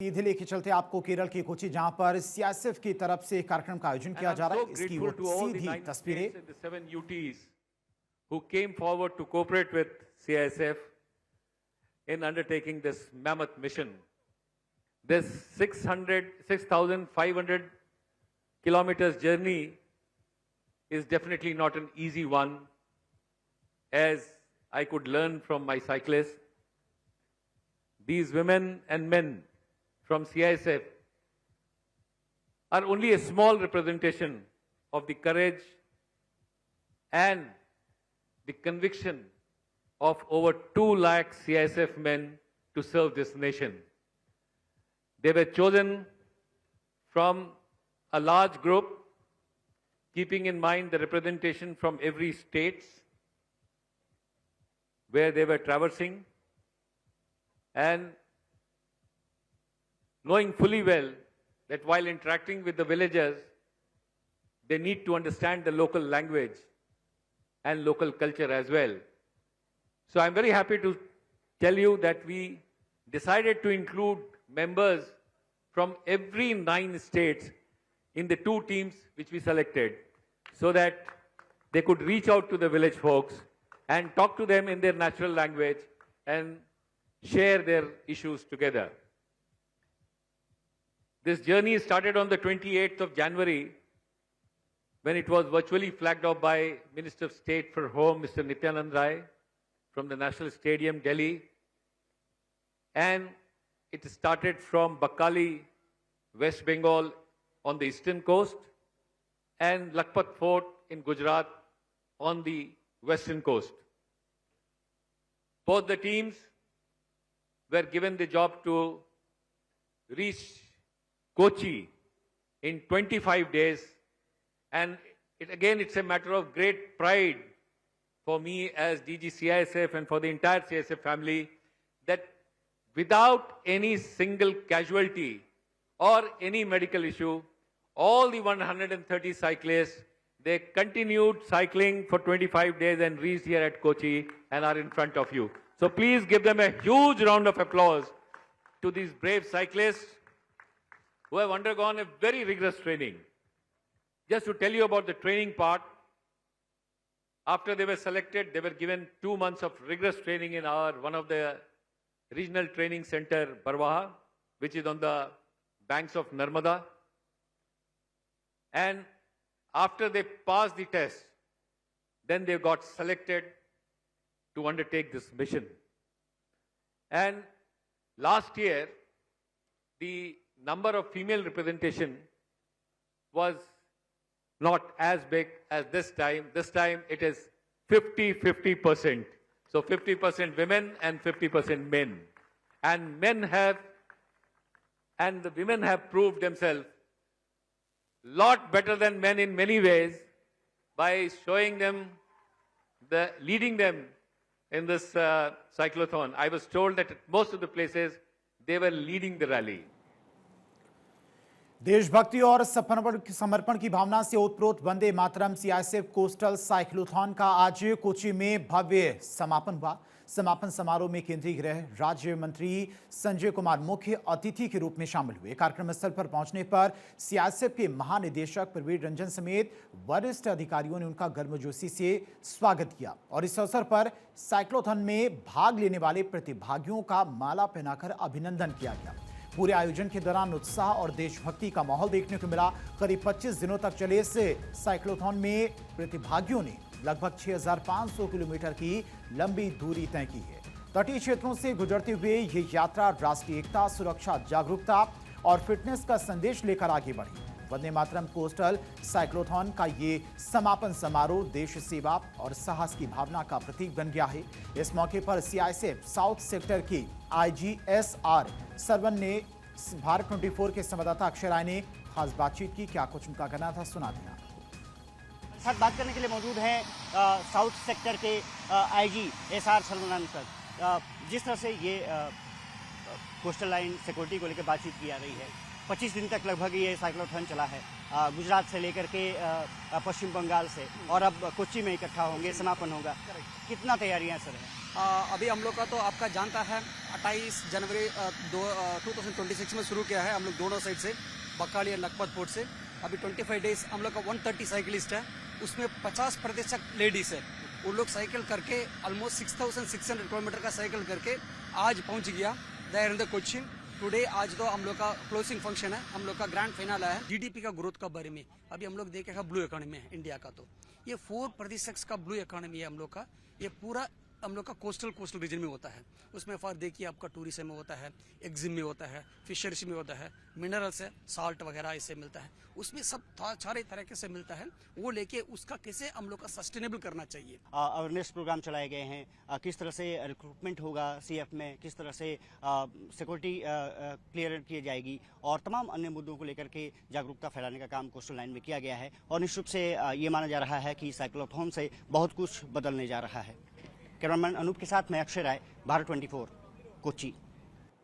सीधे लेके चलते आपको केरल की कोची, जहां पर सीआईएसएफ की तरफ से कार्यक्रम का आयोजन किया जा रहा है। इसकी वो सीधी तस्वीरें। 7 UTs who came forward to cooperate with CISF in undertaking this mammoth mission. This 6,500 kilometers journey is definitely not an easy one, as I could learn from my cyclists. These women and men from CISF are only a small representation of the courage and the conviction of over 2 lakh CISF men to serve this nation. They were chosen from a large group, keeping in mind the representation from every state where they were traversing, and knowing fully well that while interacting with the villagers, they need to understand the local language and local culture as well. So I'm very happy to tell you that we decided to include members from every 9 states in the 2 teams which we selected, so that they could reach out to the village folks and talk to them in their natural language and share their issues together. This journey started on the 28th of January, when it was virtually flagged off by Minister of State for Home, Mr. Nityanand Rai, from the National Stadium, Delhi. And it started from Bakali, West Bengal on the eastern coast, and Lakhpat Fort in Gujarat on the western coast. Both the teams were given the job to reach Kochi in 25 days. And it's a matter of great pride for me as DG CISF and for the entire CISF family that without any single casualty or any medical issue, all the 130 cyclists, they continued cycling for 25 days and reached here at Kochi and are in front of you. So please give them a huge round of applause to these brave cyclists who have undergone a very rigorous training. Just to tell you about the training part, after they were selected, they were given 2 months of rigorous training in one of the regional training center, Barwaha, which is on the banks of Narmada. And after they passed the test, then they got selected to undertake this mission. And last year, the number of female representation was not as big as this time. This time it is 50-50%. So 50% women and 50% men. And the women have proved themselves lot better than men in many ways by showing them, leading them in this cyclothon. I was told that at most of the places they were leading the rally. देशभक्ति और समर्पण की भावना से ओतप्रोत Vande Mataram CISF coastal cyclothon का आज कोची में भव्य समापन हुआ। समापन समारोह में केंद्रीय गृह राज्य मंत्री संजय कुमार मुख्य अतिथि के रूप में शामिल हुए। कार्यक्रम स्थल पर पहुंचने पर सीआईएसएफ के महानिदेशक प्रवीण रंजन समेत वरिष्ठ अधिकारियों ने उनका गर्मजोशी से स्वागत किया और इस अवसर पर साइक्लोथॉन में भाग लेने वाले प्रतिभागियों का माला पहनाकर अभिनंदन किया गया। पूरे आयोजन के दौरान उत्साह और देशभक्ति का माहौल देखने को मिला। करीब 25 दिनों तक चले इस साइक्लोथॉन में प्रतिभागियों ने लगभग 6,500 किलोमीटर की लंबी दूरी तय की है। तटीय क्षेत्रों से गुजरते हुए ये यात्रा राष्ट्रीय एकता, सुरक्षा, जागरूकता और फिटनेस का संदेश लेकर आगे बढ़ी। वंदे मातरम कोस्टल साइक्लोथॉन का ये समापन समारोह देश सेवा और साहस की भावना का प्रतीक बन गया है। इस मौके पर सीआईएसएफ साउथ सेक्टर की IGSR सरवन ने भारत 24 के संवाददाता अक्षय राय ने खास बातचीत की। क्या कुछ उनका कहना था, सुना दिया। साथ बात करने के लिए मौजूद हैं साउथ सेक्टर के IGSR सरवन सर। जिस तरह से ये कोस्टल लाइन सिक्योरिटी को लेकर बातचीत की जा रही है, 25 दिन तक लगभग ये साइक्लोथॉन चला है, गुजरात से लेकर के पश्चिम बंगाल से, और अब कोच्चि में इकट्ठा होंगे, समापन होगा। कितना तैयारियां सर हैं? अभी हम लोग का तो आपका जानता है 28 जनवरी 2026 में शुरू किया है हम लोग दोनों साइड से, बक्काली और लखपत पोर्ट से। अभी 25 डेज हम लोग का 130 साइकिलिस्ट है, उसमें 50% लेडीज है। वो लोग साइकिल करके ऑलमोस्ट 6600 किलोमीटर का साइकिल करके आज पहुंच गया there in the Cochin today. आज तो हम लोग का क्लोजिंग फंक्शन है, हम लोग का ग्रैंड फाइनल है। जीडीपी का ग्रोथ का बारे में अभी हम लोग देखेगा ब्लू इकोनॉमी है इंडिया का, तो ये 4% का ब्लू इकोनॉमी है हम लोग का। ये पूरा हम लोग का कोस्टल रीजन में होता है। उसमें फॉर देखिए आपका टूरिज्म में होता है, एक्जिम में होता है, फिशर्स में होता है, मिनरल्स है, साल्ट वगैरह इससे मिलता है, उसमें सब सारे तरीके से मिलता है। वो लेके उसका कैसे हम लोग का सस्टेनेबल करना चाहिए। अवेयरनेस प्रोग्राम चलाए गए हैं, किस तरह से रिक्रूटमेंट होगा सीएफ में, किस तरह से सिक्योरिटी क्लियर की जाएगी और तमाम अन्य मुद्दों को लेकर के जागरूकता फैलाने का काम कोस्टल लाइन में किया गया है। और निश्चित से ये माना जा रहा है कि साइक्लोथॉन से बहुत कुछ बदलने जा रहा है। कैमरामैन अनूप के साथ मैं अक्षय राय, भारत 24, कोच्चि।